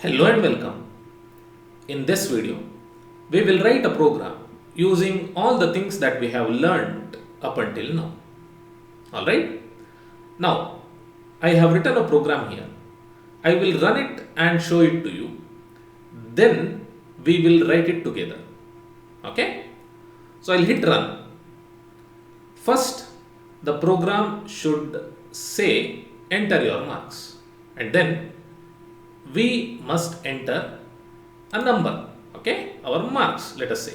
Hello and welcome. In this video, we will write a program using all the things that we have learned up until now. Alright? Now, I have written a program here. I will run it and show it to you. Then we will write it together. Okay? So I'll hit run. First, the program should say enter your marks, and then we must enter a number, okay, our marks, let us say.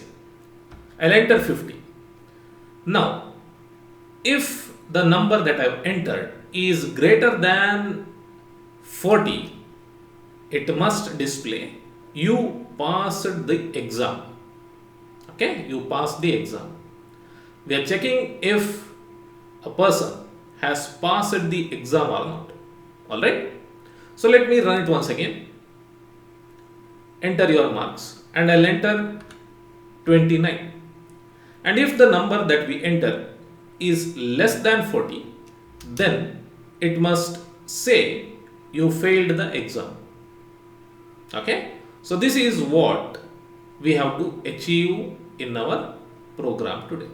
I'll enter 50. Now, if the number that I've entered is greater than 40, it must display you passed the exam. Okay, you passed the exam. We are checking if a person has passed the exam or not. Alright. So let me run it once again. Enter your marks and I'll enter 29. And if the number that we enter is less than 40, then it must say you failed the exam. Okay. So this is what we have to achieve in our program today.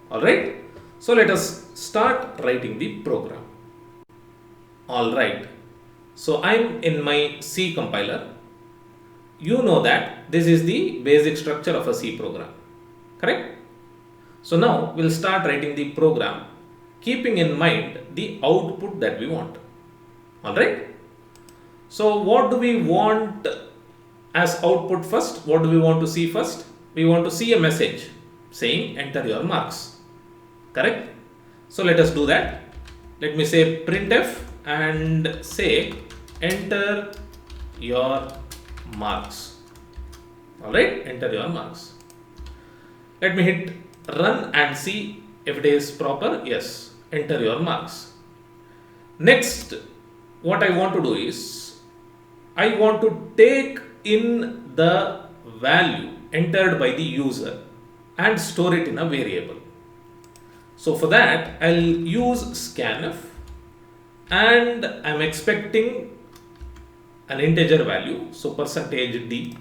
Alright. So let us start writing the program. Alright. So I'm in my C compiler. You know that this is the basic structure of a C program, correct? So now we'll start writing the program, keeping in mind the output that we want. Alright? So what do we want as output first? What do we want to see first? We want to see a message saying enter your marks, correct? So let us do that. Let me say printf and say enter your marks. Alright, enter your marks. Let me hit run and see if it is proper. Yes, enter your marks. Next, what I want to do is I want to take in the value entered by the user and store it in a variable. So for that, I'll use scanf and I'm expecting an integer value, so %d,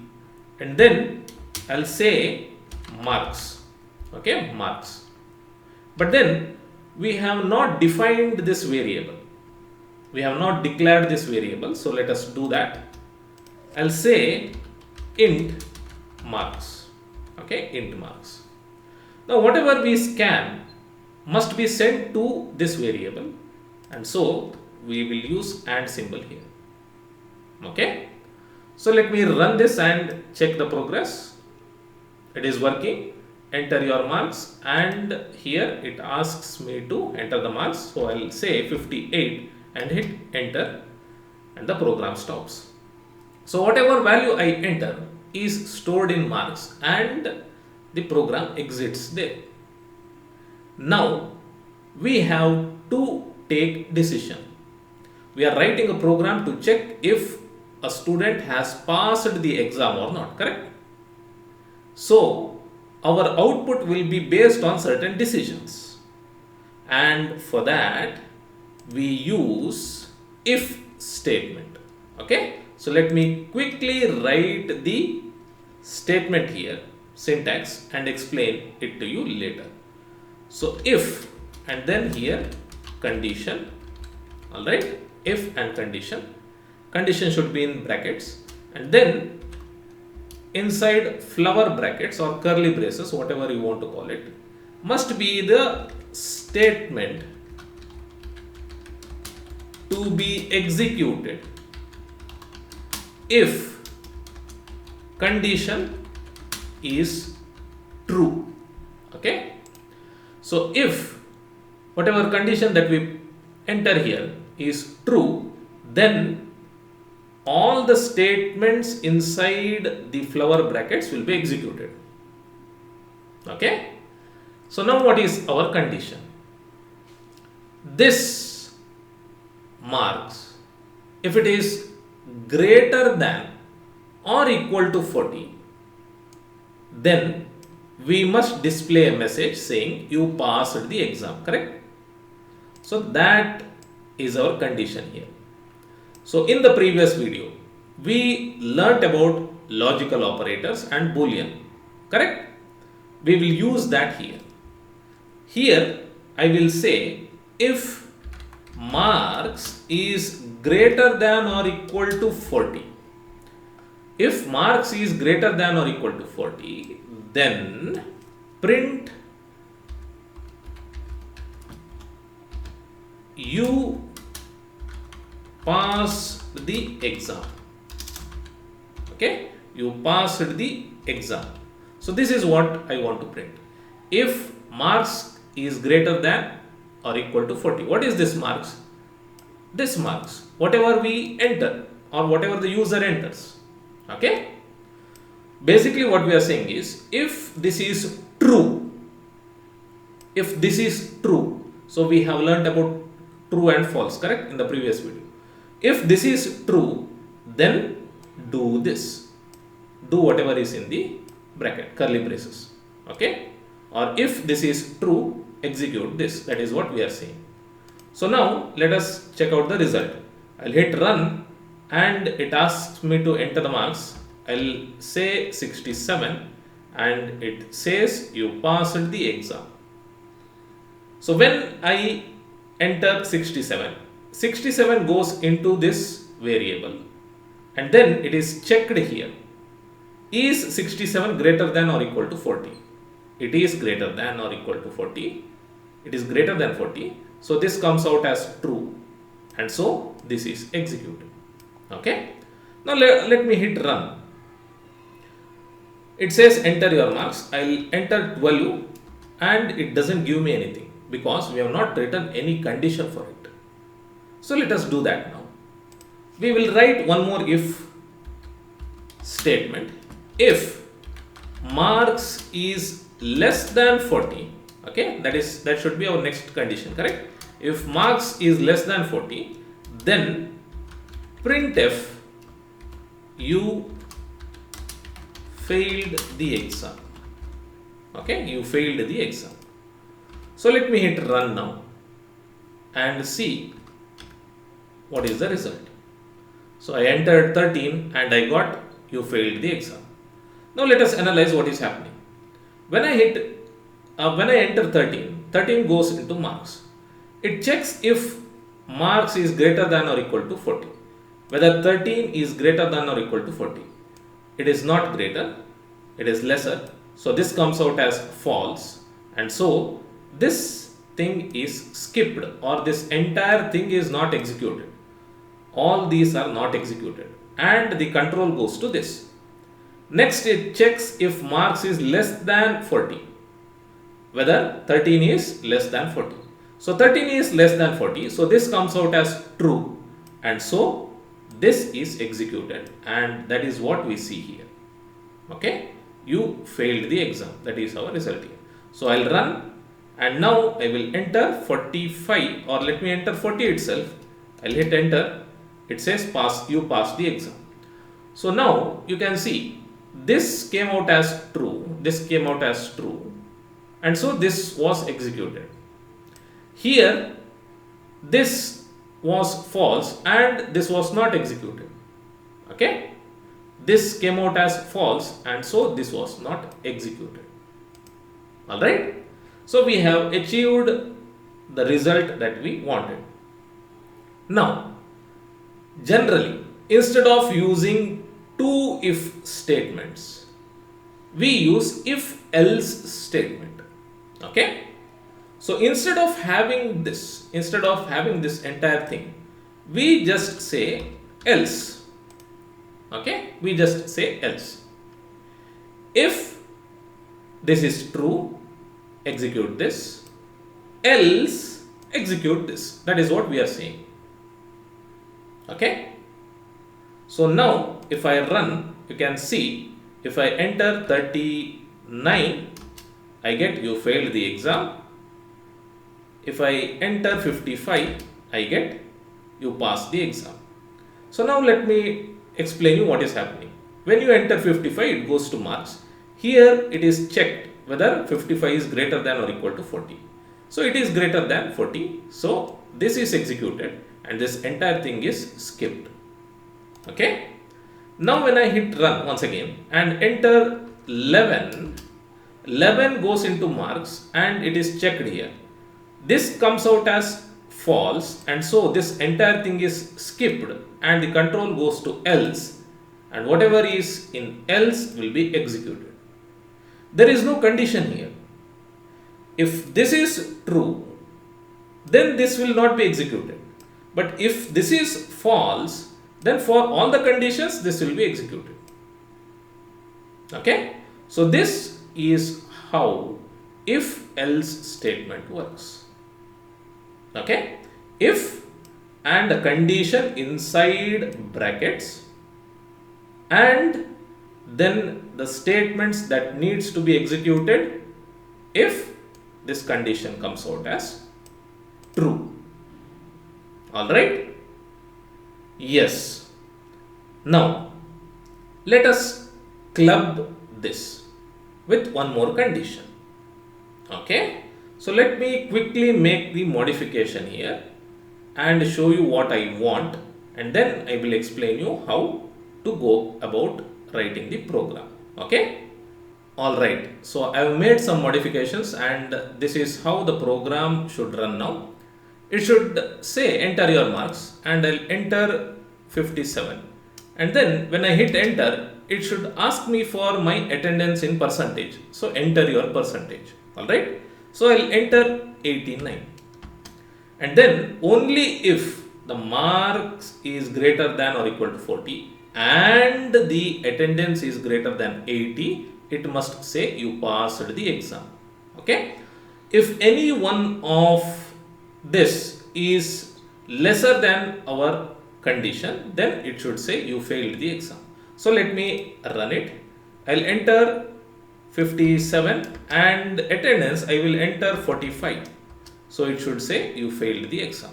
and then I'll say marks, okay, marks. But then we have not defined this variable. We have not declared this variable, so let us do that. I'll say int marks, okay, int marks. Now whatever we scan must be sent to this variable, and so we will use and symbol here. Okay, so let me run this and check the progress. It is working. Enter your marks, and here it asks me to enter the marks, so I'll say 58 and hit enter, and the program stops. So whatever value I enter is stored in marks and the program exits there. Now we have to take decision. We are writing a program to check if a student has passed the exam or not, correct? So our output will be based on certain decisions, and for that we use if statement. Okay, so let me quickly write the statement here, syntax, and explain it to you later. So if, and then here condition. All right, if and condition. Condition should be in brackets, and then inside flower brackets or curly braces, whatever you want to call it, must be the statement to be executed if condition is true. Okay, so if whatever condition that we enter here is true, then all the statements inside the flower brackets will be executed. Okay, so now what is our condition? This marks, if it is greater than or equal to 40, then we must display a message saying you passed the exam, correct? So that is our condition here. So in the previous video, we learnt about logical operators and Boolean, correct? We will use that here. Here I will say if marks is greater than or equal to 40. If marks is greater than or equal to 40, then print you passed the exam. Okay, you passed the exam. So this is what I want to print. If marks is greater than or equal to 40. What is this marks? This marks, whatever we enter or whatever the user enters. Okay. Basically what we are saying is, if this is true, so we have learnt about true and false, correct, in the previous video. If this is true, then do this. Do whatever is in the bracket, curly braces. Okay. Or if this is true, execute this. That is what we are saying. So now let us check out the result. I'll hit run and it asks me to enter the marks. I'll say 67 and it says you passed the exam. So when I enter 67, 67 goes into this variable and then it is checked here. Is 67 greater than or equal to 40? It is greater than or equal to 40. It is greater than 40. So this comes out as true and so this is executed. Okay. Now let me hit run. It says enter your marks. I'll enter 12 and it doesn't give me anything because we have not written any condition for it. So let us do that now. We will write one more if statement. If marks is less than 40, okay, that should be our next condition, correct? If marks is less than 40, then printf you failed the exam. Okay, you failed the exam. So let me hit run now and see what is the result. So I entered 13 and I got you failed the exam. Now let us analyze what is happening. When I enter 13, 13 goes into marks. It checks if marks is greater than or equal to 40. Whether 13 is greater than or equal to 40. It is not greater, it is lesser. So this comes out as false and so this thing is skipped or this entire thing is not executed. All these are not executed and the control goes to this. Next it checks if marks is less than 40. Whether 13 is less than 40. So 13 is less than 40. So this comes out as true and so this is executed and that is what we see here. Okay. You failed the exam. That is our result here. So I'll run and now I will enter 45 or let me enter 40 itself. I'll hit enter. It says you passed the exam. So now you can see this came out as true, this came out as true and so this was executed. Here this was false and this was not executed. Okay, this came out as false and so this was not executed. Alright, so we have achieved the result that we wanted. Now generally instead of using two if statements, we use if else statement. Okay, so instead of having this entire thing, we just say else. Okay, we just say else. If this is true, execute this, else execute this. That is what we are saying. Okay. So now if I run, you can see if I enter 39, I get you failed the exam. If I enter 55, I get you passed the exam. So now let me explain you what is happening. When you enter 55, it goes to marks. Here it is checked whether 55 is greater than or equal to 40. So it is greater than 40. So this is executed and this entire thing is skipped. Okay. Now when I hit run once again and enter 11, 11 goes into marks and it is checked here. This comes out as false, and so this entire thing is skipped and the control goes to else, and whatever is in else will be executed. There is no condition here. If this is true, then this will not be executed. But if this is false, then for all the conditions this will be executed. Okay? So this is how if else statement works. Okay? If and a condition inside brackets, and then the statements that needs to be executed if this condition comes out as true. Alright? Yes. Now let us club this with one more condition. Okay? So let me quickly make the modification here and show you what I want, and then I will explain you how to go about writing the program. Okay? Alright, so I have made some modifications and this is how the program should run now. It should say enter your marks, and I'll enter 57, and then when I hit enter it should ask me for my attendance in percentage. So enter your percentage. Alright, so I'll enter 89, and then only if the marks is greater than or equal to 40 and the attendance is greater than 80, it must say you passed the exam. Okay? If any one of this is lesser than our condition, then it should say you failed the exam. So let me run it. I'll enter 57 and attendance I will enter 45. So it should say you failed the exam.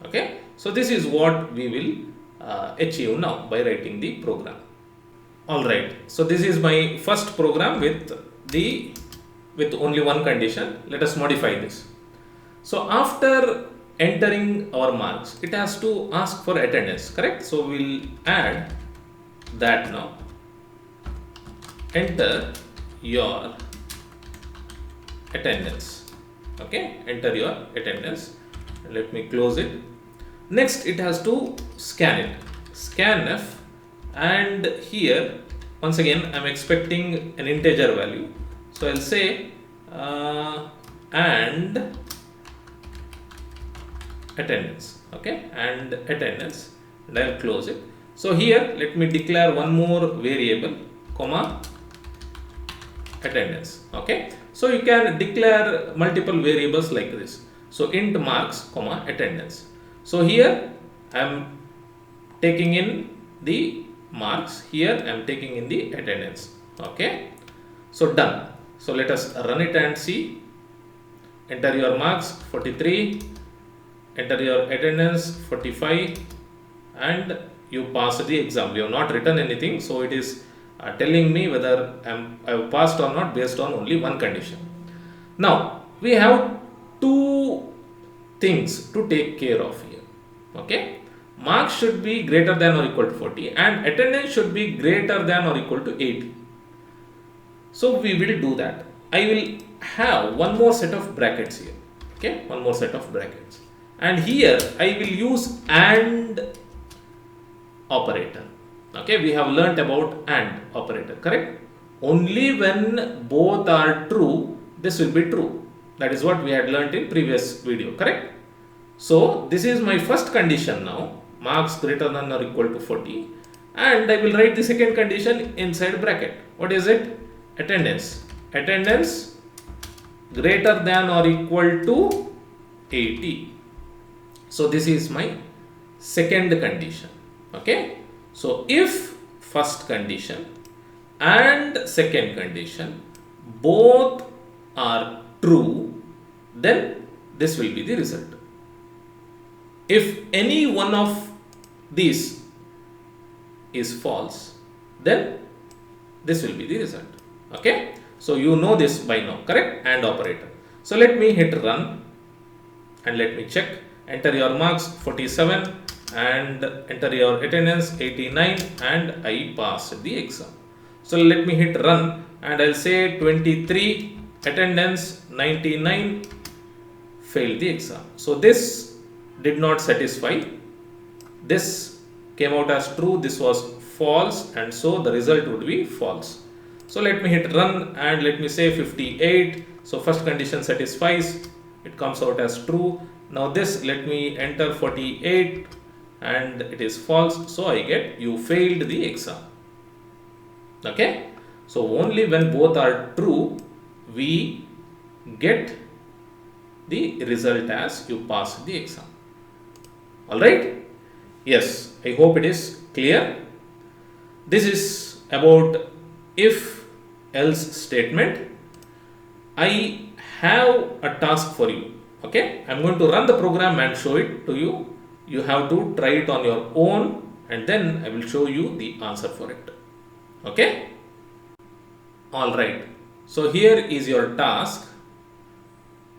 Okay? So this is what we will achieve now by writing the program. Alright, so this is my first program with only one condition. Let us modify this. So after entering our marks, it has to ask for attendance, correct? So we'll add that now. Enter your attendance. Okay, enter your attendance. Let me close it. Next, it has to scan it. Scanf, and here once again I am expecting an integer value. So I'll say and attendance. Okay, and attendance, and I'll close it. So here let me declare one more variable, comma, attendance. Okay, so you can declare multiple variables like this. So int marks, comma, attendance. So here I am taking in the marks, here I am taking in the attendance. Okay, so done. So let us run it and see. Enter your marks 43, enter your attendance 45, and you passed the exam. You have not written anything, so it is telling me whether I have passed or not based on only one condition. Now we have two things to take care of here. Okay, marks should be greater than or equal to 40 and attendance should be greater than or equal to 80. So we will do that. I will have one more set of brackets here. Okay, one more set of brackets, and here I will use AND operator. Okay, we have learnt about AND operator, correct? Only when both are true, this will be true. That is what we had learnt in previous video, correct? So this is my first condition now, marks greater than or equal to 40, and I will write the second condition inside bracket. What is it? Attendance. Attendance greater than or equal to 80. So this is my second condition. Okay, so if first condition and second condition both are true, then this will be the result. If any one of these is false, then this will be the result. Okay, so you know this by now, correct? AND operator. So let me hit run and let me check. Enter your marks 47 and enter your attendance 89 and I passed the exam. So let me hit run and I'll say 23 attendance 99 failed the exam. So this did not satisfy. This came out as true, this was false, and so the result would be false. So let me hit run and let me say 58. So first condition satisfies, it comes out as true. Now this, let me enter 48 and it is false, so I get you failed the exam. Okay, so only when both are true we get the result as you passed the exam. Alright, yes, I hope it is clear. This is about if else statement. I have a task for you. Okay, I'm going to run the program and show it to you. You have to try it on your own and then I will show you the answer for it. Okay, alright, so here is your task.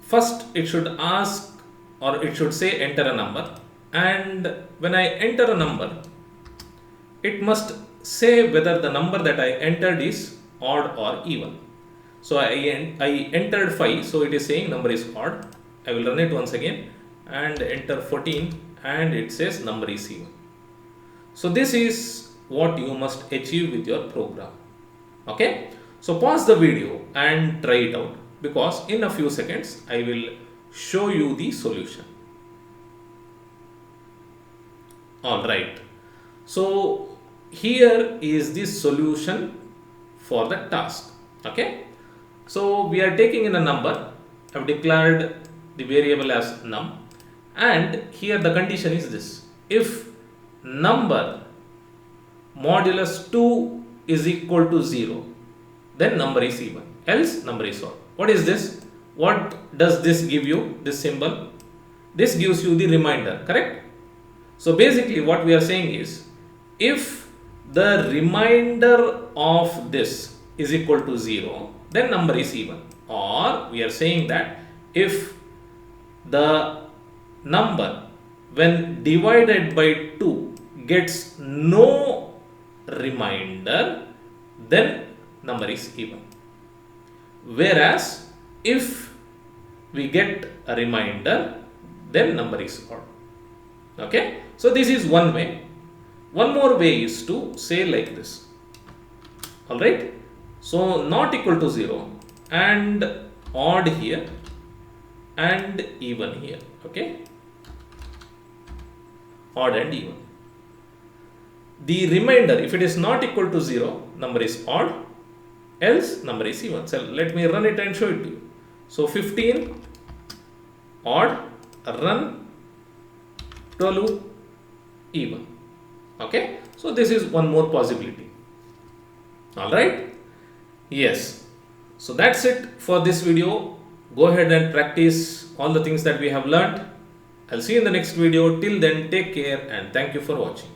First it should ask, or it should say enter a number, and when I enter a number it must say whether the number that I entered is odd or even. So I entered 5, so it is saying number is odd. I will run it once again and enter 14 and it says number is even. So this is what you must achieve with your program. Okay, so pause the video and try it out, because in a few seconds I will show you the solution. Alright, so here is the solution for the task. Okay, so we are taking in a number. I have declared the variable as num, and here the condition is this: if number modulus 2 is equal to 0, then number is even, else number is odd. What is this? What does this give you, this symbol? This gives you the remainder, correct? So basically what we are saying is, if the remainder of this is equal to 0, then number is even. Or we are saying that if the number when divided by 2 gets no remainder, then number is even. Whereas if we get a remainder, then number is odd. Okay, so this is one way. One more way is to say like this. Alright, so not equal to 0 and odd here and even here. Okay, odd and even. The remainder, if it is not equal to 0, number is odd, else number is even. So let me run it and show it to you. So 15 odd, run, 12 even. Okay, so this is one more possibility. Alright, yes, so that's it for this video. Go ahead and practice all the things that we have learnt. I'll see you in the next video. Till then, take care and thank you for watching.